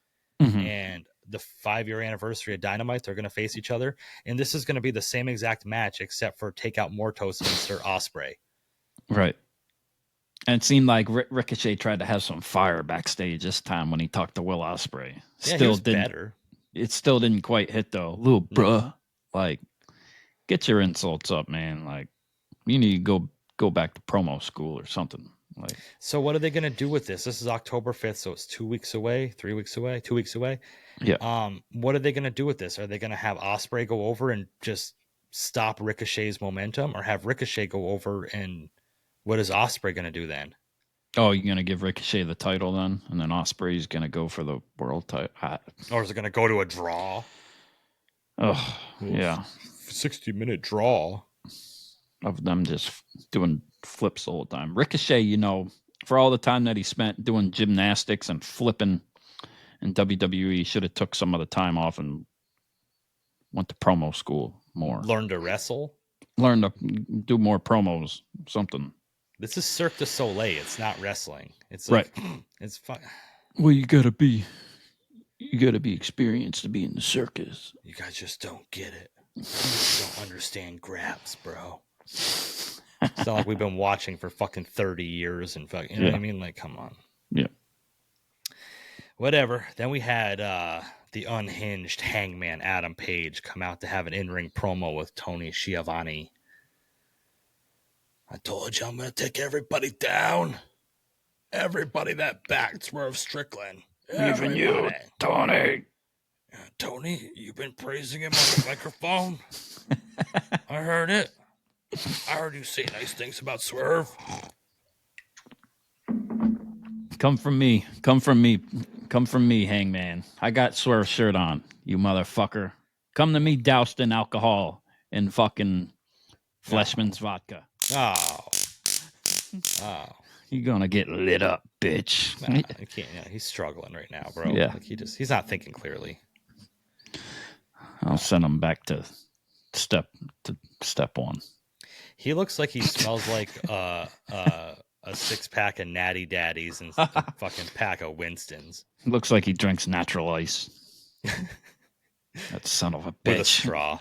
Mm-hmm. And the 5-year anniversary of Dynamite, they're going to face each other. And this is going to be the same exact match except for take out Mortos and insert Ospreay. Right. And it seemed like Ricochet tried to have some fire backstage this time when he talked to Will Ospreay. Still he was better. It still didn't quite hit though. Little bruh, like get your insults up, man. Like you need to go back to promo school or something. Like so, what are they going to do with this? This is October 5th, so it's 2 weeks away, 3 weeks away, 2 weeks away. Yeah. What are they going to do with this? Are they going to have Ospreay go over and just stop Ricochet's momentum, or have Ricochet go over and what is Ospreay going to do then? Oh, you're going to give Ricochet the title then? And then Ospreay's going to go for the world title? Or is it going to go to a draw? Oh, yeah. 60-minute draw. Of them just doing flips the whole time. Ricochet, you know, for all the time that he spent doing gymnastics and flipping in WWE, should have took some of the time off and went to promo school more. Learn to wrestle. Learn to do more promos, something. This is Cirque du Soleil. It's not wrestling. It's right. It's fun. Well, you gotta be experienced to be in the circus. You guys just don't get it. You just don't understand grabs, bro. It's not like we've been watching for fucking 30 years and fucking, you know what I mean? Like, come on. Yeah. Whatever. Then we had the unhinged Hangman Adam Page come out to have an in-ring promo with Tony Schiavone. I told you I'm going to take everybody down. Everybody that backed Swerve Strickland. Even you, Tony. Tony, you've been praising him on the microphone. I heard it. I heard you say nice things about Swerve. Come from me, Hangman. I got Swerve shirt on, you motherfucker. Come to me doused in alcohol and fucking Fleshman's vodka. Oh. You're gonna get lit up, bitch. Nah, I can't. Yeah, he's struggling right now, bro. Yeah. Like he's not thinking clearly. I'll send him back to step one. He looks like he smells like a 6-pack of Natty Daddies and a fucking pack of Winstons. Looks like he drinks natural ice. That son of a bitch. With a straw.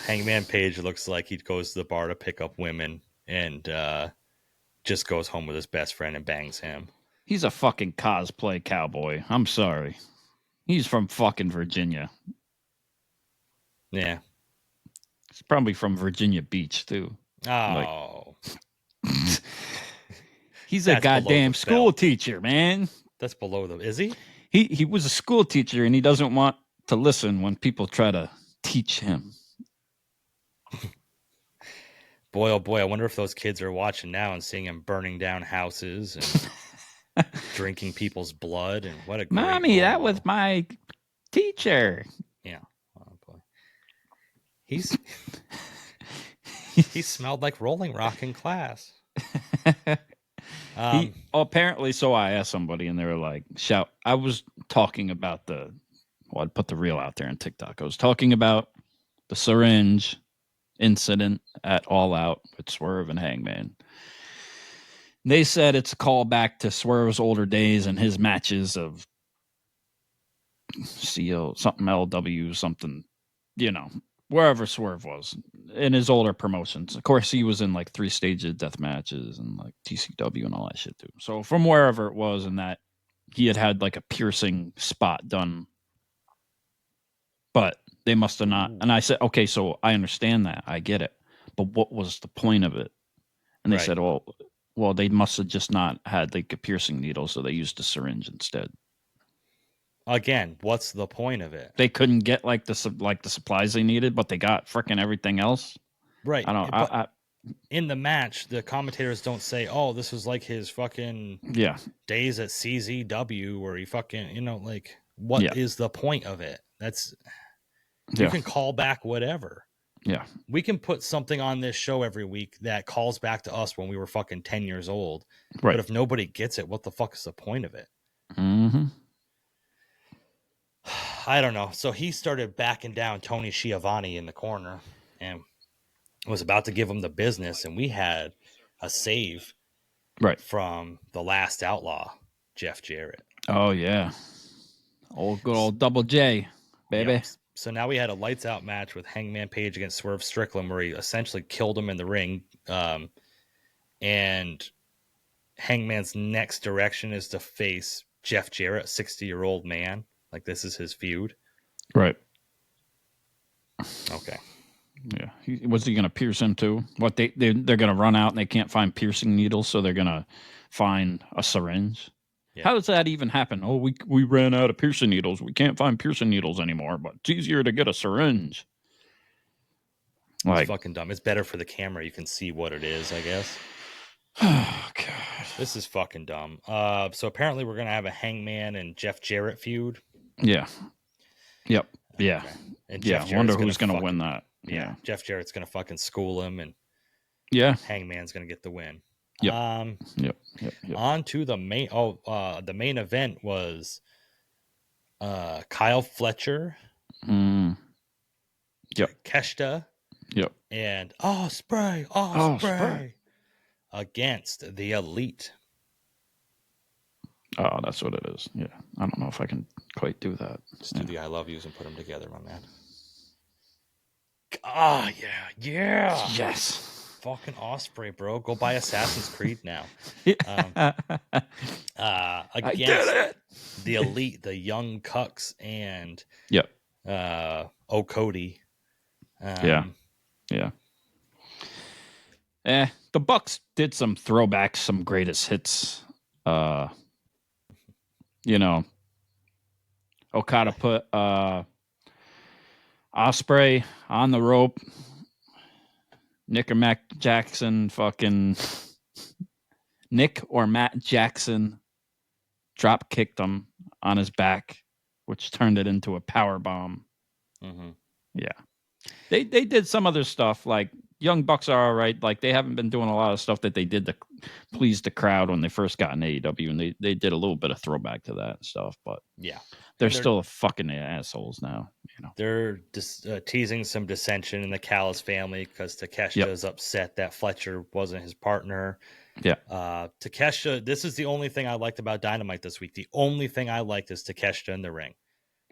Hangman Page looks like he goes to the bar to pick up women and just goes home with his best friend and bangs him. He's a fucking cosplay cowboy. I'm sorry. He's from fucking Virginia. Yeah. He's probably from Virginia Beach, too. Oh. He's a goddamn school teacher, man. That's below the... Is he? He was a school teacher, and he doesn't want to listen when people try to teach him. Boy, oh boy, I wonder if those kids are watching now and seeing him burning down houses and drinking people's blood. And what a great Mommy, that was my teacher. Yeah. Oh boy. He smelled like Rolling Rock in class. Apparently, so I asked somebody, and they were like, shout. I was talking about I'd put the reel out there on TikTok. I was talking about the syringe incident at All Out with Swerve and Hangman. They said it's a callback to Swerve's older days and his matches of CO, something LW, something, wherever Swerve was in his older promotions. Of course, he was in like 3 stages death matches and like TCW and all that shit too. So from wherever it was, and that he had like a piercing spot done, but they must have not. And I said, okay, so I understand that. I get it. But what was the point of it? And they said, well, they must have just not had like a piercing needle, so they used a syringe instead. Again, what's the point of it? They couldn't get like the supplies they needed, but they got freaking everything else. Right. I don't. In the match, the commentators don't say, "Oh, this was like his fucking days at CZW," where he fucking, like, what is the point of it? That's you can call back whatever. Yeah, we can put something on this show every week that calls back to us when we were fucking 10 years old. Right. But if nobody gets it, what the fuck is the point of it? Mm-hmm. I don't know. So he started backing down Tony Schiavone in the corner and was about to give him the business. And we had a save from the last outlaw, Jeff Jarrett. Oh, yeah. Good old Double J, baby. Yep. So now we had a lights out match with Hangman Page against Swerve Strickland where he essentially killed him in the ring. And Hangman's next direction is to face Jeff Jarrett, 60-year-old man. Like, this is his feud. Right. Okay. Yeah. Was he going to pierce him too? What they're going to run out and they can't find piercing needles, so they're going to find a syringe? Yeah. How does that even happen? Oh, we ran out of piercing needles. We can't find piercing needles anymore, but it's easier to get a syringe. It's fucking dumb. It's better for the camera. You can see what it is, I guess. Oh, God. This is fucking dumb. So apparently we're going to have a Hangman and Jeff Jarrett feud. Yeah. Yep. Yeah. Okay. And I wonder who's going to win that. Yeah. Jeff Jarrett's gonna fucking school him, and Hangman's gonna get the win. Yep. Yep. On to the main. The main event was Kyle Fletcher. Yep. Takeshita. Yep. And Ospreay against the Elite. Oh, that's what it is. Yeah. I don't know if I can quite do that. Just do the I love yous and put them together, my man. Ah, yeah. Yes. Fucking Ospreay, bro. Go buy Assassin's Creed now. Against the Elite, the Young Cucks, and Cody. Yeah. The Bucks did some throwbacks, some greatest hits. Okada put Ospreay on the rope. Nick or Matt Jackson drop kicked him on his back, which turned it into a power bomb. Mm-hmm. Yeah. They did some other stuff, like Young Bucks are all right. Like, they haven't been doing a lot of stuff that they did to please the crowd when they first got in AEW, and they did a little bit of throwback to that stuff, but they're still fucking assholes now. They're just teasing some dissension in the Callis family because Takeshita is upset that Fletcher wasn't his partner. Yeah. Takeshita, this is the only thing I liked about Dynamite this week. The only thing I liked is Takeshita in the ring.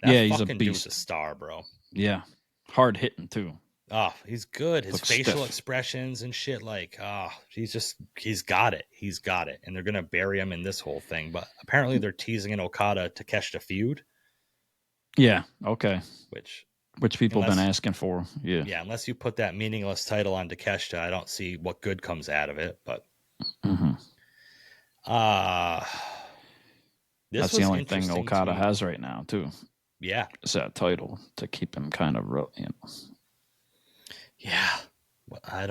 He's a beast. Dude's a star, bro. Yeah. Hard hitting too. Oh, he's good. His Looks facial stiff. Expressions and shit, he's got it. He's got it. And they're gonna bury him in this whole thing. But apparently they're teasing an Okada Takeshita feud. Yeah, okay. Which people have been asking for. Yeah. Yeah, unless you put that meaningless title on Takeshita, I don't see what good comes out of it. But that's the only thing Okada has right now, too. Yeah. It's that title to keep him kind of, Yeah. Well, I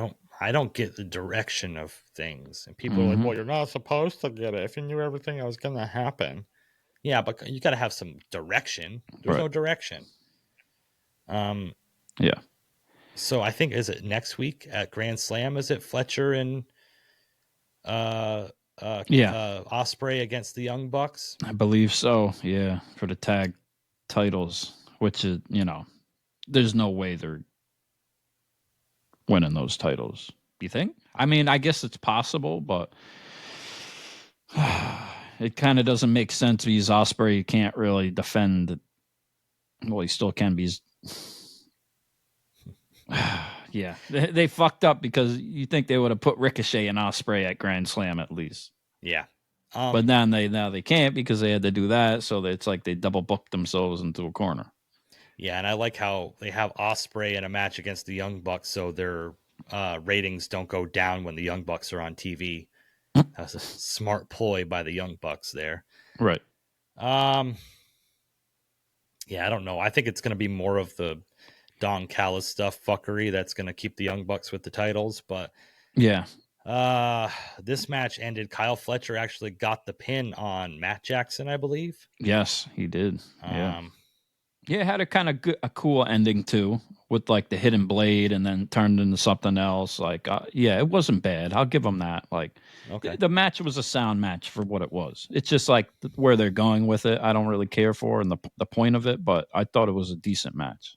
don't get the direction of things. And people are like, well, you're not supposed to get it. If you knew everything that was going to happen. Yeah, but you got to have some direction. There's no direction. Yeah. So I think, is it next week at Grand Slam? Is it Fletcher and Ospreay against the Young Bucks? I believe so. Yeah, for the tag titles, which is, there's no way they're winning those titles. You think? I mean, I guess it's possible, but it kind of doesn't make sense because Ospreay can't really defend. Well, he still can be. Yeah, they fucked up because you think they would have put Ricochet and Ospreay at Grand Slam at least. Yeah. But now they can't because they had to do that, so it's like they double booked themselves into a corner. Yeah, and I like how they have Ospreay in a match against the Young Bucks, so their ratings don't go down when the Young Bucks are on TV. That's a smart ploy by the Young Bucks there. Right. Yeah, I don't know. I think it's going to be more of the Don Callis stuff fuckery that's going to keep the Young Bucks with the titles, but yeah. This match ended. Kyle Fletcher actually got the pin on Matt Jackson, I believe. Yes, he did. Yeah, it had a kind of a cool ending too, with like the hidden blade and then turned into something else. Like, it wasn't bad. I'll give them that. Like, the match was a sound match for what it was. It's just like where they're going with it. I don't really care for and the point of it, but I thought it was a decent match.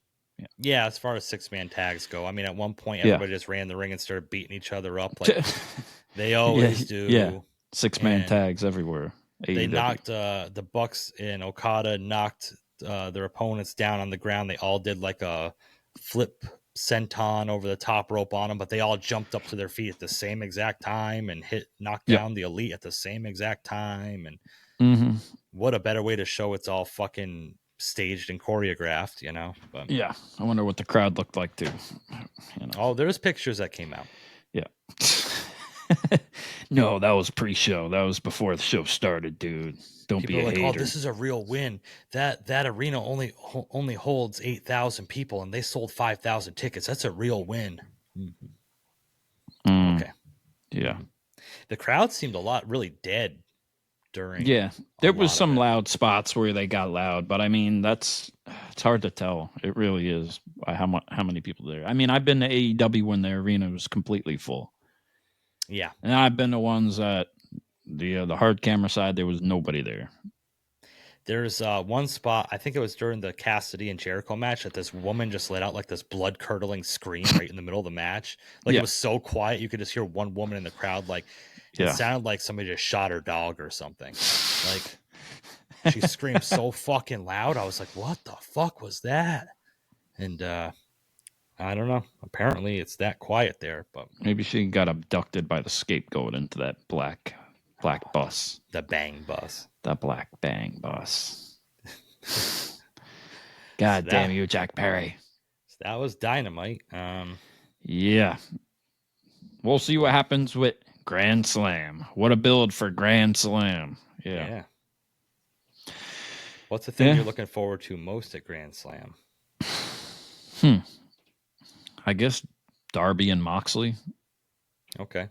Yeah, as far as 6-man tags go, I mean, at one point everybody just ran the ring and started beating each other up like they always do. Yeah, 6-man tags everywhere. They knocked the Bucks and Okada knocked their opponents down on the ground. They all did like a flip senton over the top rope on them, but they all jumped up to their feet at the same exact time and knocked down the Elite at the same exact time. And what a better way to show it's all fucking staged and choreographed, But yeah, I wonder what the crowd looked like too. Oh, there's pictures that came out. Yeah. No, that was pre-show. That was before the show started, dude. Don't People be a like, hater. oh, this is a real win. That arena only holds 8,000 people, and they sold 5,000 tickets. That's a real win. Okay. Yeah. The crowd seemed really dead during. Yeah, there was some loud spots where they got loud, but I mean, that's It's hard to tell. It really is by how many people there. I mean, I've been to AEW when the arena was completely full. Yeah. And I've been to ones that the hard camera side, there was nobody there. There's one spot, I think it was during the Cassidy and Jericho match, that this woman just let out like this blood curdling scream right in the middle of the match. Like it was so quiet, you could just hear one woman in the crowd. Like it sounded like somebody just shot her dog or something. Like she screamed so fucking loud. I was like, what the fuck was that? And I don't know. Apparently it's that quiet there, but maybe she got abducted by the Scapegoat into that black bus. The bang bus. The black bang bus. God damn you, Jack Perry. That was Dynamite. Yeah. We'll see what happens with Grand Slam. What a build for Grand Slam. Yeah. What's the thing you're looking forward to most at Grand Slam? I guess Darby and Moxley. Okay.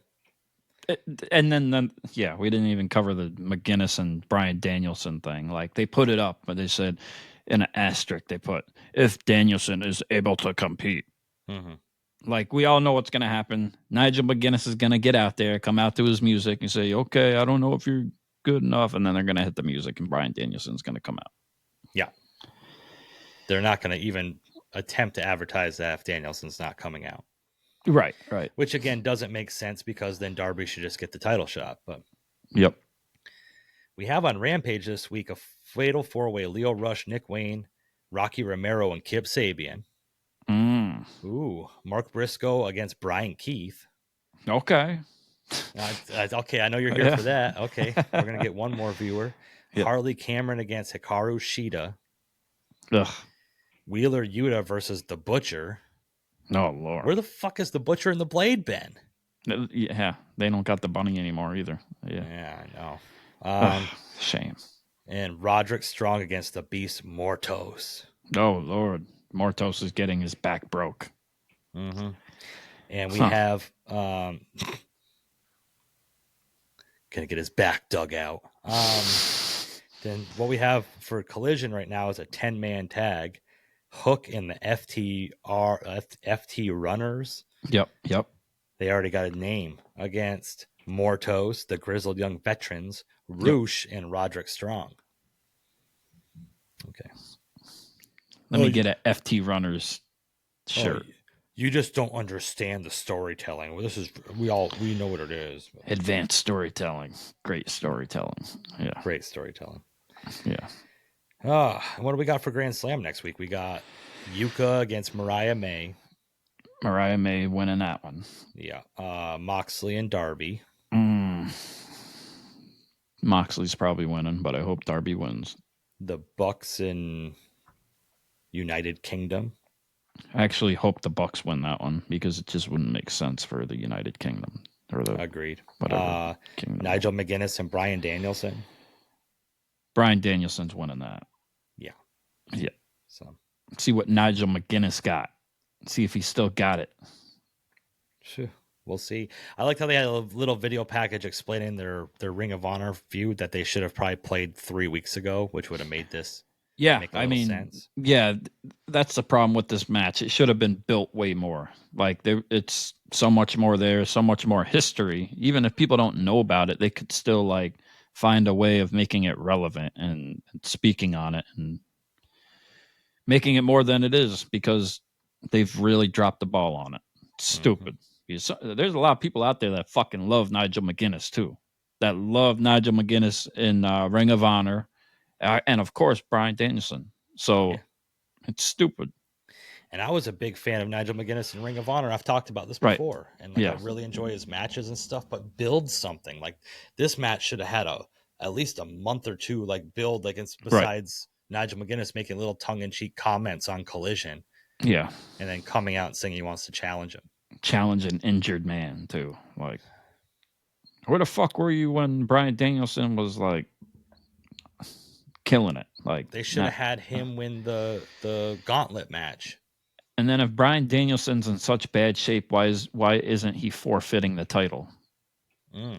And then we didn't even cover the McGuinness and Bryan Danielson thing. Like they put it up, but they said in an asterisk they put, if Danielson is able to compete. Mm-hmm. Like we all know what's going to happen. Nigel McGuinness is going to get out there, come out to his music and say, okay, I don't know if you're good enough. And then they're going to hit the music and Bryan Danielson's going to come out. Yeah. They're not going to even attempt to advertise that if Danielson's not coming out. Right. Which again doesn't make sense because then Darby should just get the title shot. But yep. We have on Rampage this week a fatal 4-way: Lio Rush, Nick Wayne, Rocky Romero, and Kip Sabian. Ooh, Mark Briscoe against Brian Keith. Okay. Okay, I know you're here for that. Okay, we're gonna get one more viewer. Yep. Harley Cameron against Hikaru Shida. Ugh. Wheeler Yuta versus the Butcher. Oh Lord, where the fuck is the Butcher and the Blade been? Yeah, they don't got the bunny anymore either. Yeah, I know. Shame. And Roderick Strong against the Beast Mortos. Oh Lord, Mortos is getting his back broke. Mm-hmm. And we have gonna get his back dug out. Then what we have for Collision right now is a 10-man tag. Hook and the FT Runners. Yep. They already got a name against Mortos, the Grizzled Young Veterans, Roosh, and Roderick Strong. Okay. Let me get a FT Runners shirt. You just don't understand the storytelling. Well, we know what it is. Advanced storytelling. Great storytelling. Yeah. Great storytelling. Yeah. What do we got for Grand Slam next week? We got Yuka against Mariah May. Mariah May winning that one. Yeah. Moxley and Darby. Moxley's probably winning, but I hope Darby wins. The Bucks in United Kingdom. I actually hope the Bucks win that one because it just wouldn't make sense for the United Kingdom. Agreed. Kingdom. Nigel McGuinness and Bryan Danielson. Bryan Danielson's winning that. Yeah. So see what Nigel McGuinness got. See if he still got it. We'll see. I liked how they had a little video package explaining their Ring of Honor feud that they should have probably played 3 weeks ago, which would have made this. Yeah, I mean, sense. Yeah, that's the problem with this match. It should have been built way more. Like it's so much more there, so much more history. Even if people don't know about it, they could still like find a way of making it relevant and speaking on it and making it more than it is because they've really dropped the ball on it. It's stupid. Mm-hmm. There's a lot of people out there that fucking love Nigel McGuinness too. That love Nigel McGuinness in Ring of Honor. And of course, Bryan Danielson. So it's stupid. And I was a big fan of Nigel McGuinness in Ring of Honor. I've talked about this before. And I really enjoy his matches and stuff, but build something. Like this match should have had at least a month or two like build besides Nigel McGuinness making little tongue-in-cheek comments on Collision. Yeah. And then coming out and saying he wants to challenge him. Challenge an injured man too. Like where the fuck were you when Bryan Danielson was like killing it? Like they should have had him win the gauntlet match. And then if Bryan Danielson's in such bad shape, why isn't he forfeiting the title?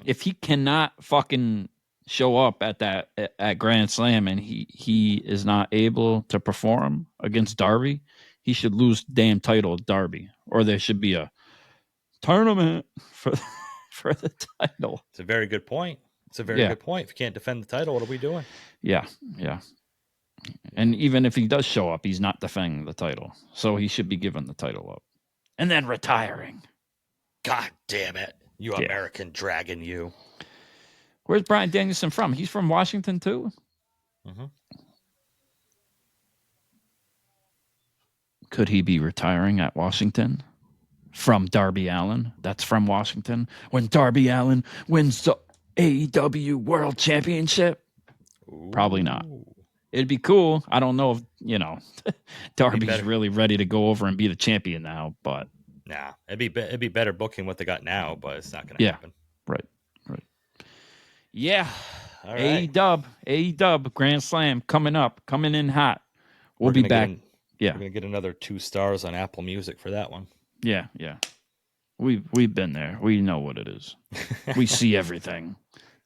If he cannot fucking show up at Grand Slam and he is not able to perform against Darby, he should lose the damn title to Darby, or there should be a tournament for the title. It's a very good point. It's a very good point. If you can't defend the title, what are we doing? Yeah. And even if he does show up, he's not defending the title. So he should be given the title up. And then retiring. God damn it. You American dragon, you. Where's Bryan Danielson from? He's from Washington, too? Mm-hmm. Could he be retiring at Washington? From Darby Allin? That's from Washington. When Darby Allin wins the AEW World Championship? Ooh. Probably not. It'd be cool. I don't know if, Darby's really ready to go over and be the champion now, but. Nah, it'd be better booking what they got now, but it's not going to happen. Right. Yeah. All right. AEW Grand Slam coming in hot. We'll be back. We're going to get another 2 stars on Apple Music for that one. Yeah. We've been there. We know what it is. We see everything.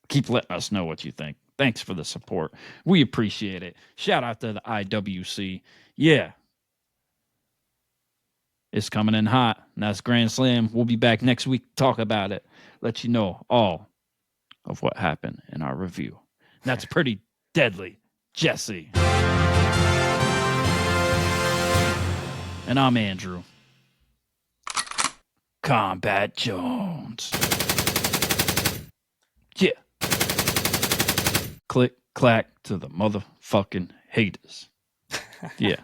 Keep letting us know what you think. Thanks for the support. We appreciate it. Shout out to the IWC. Yeah. It's coming in hot. And that's Grand Slam. We'll be back next week to talk about it. Let you know all of what happened in our review. And that's pretty deadly. Jesse. And I'm Andrew. Kombat Jones. Yeah. Click, clack to the motherfucking haters. Yeah.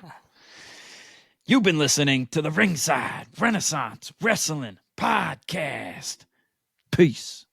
You've been listening to the Ringside Renaissance Wrestling Podcast. Peace.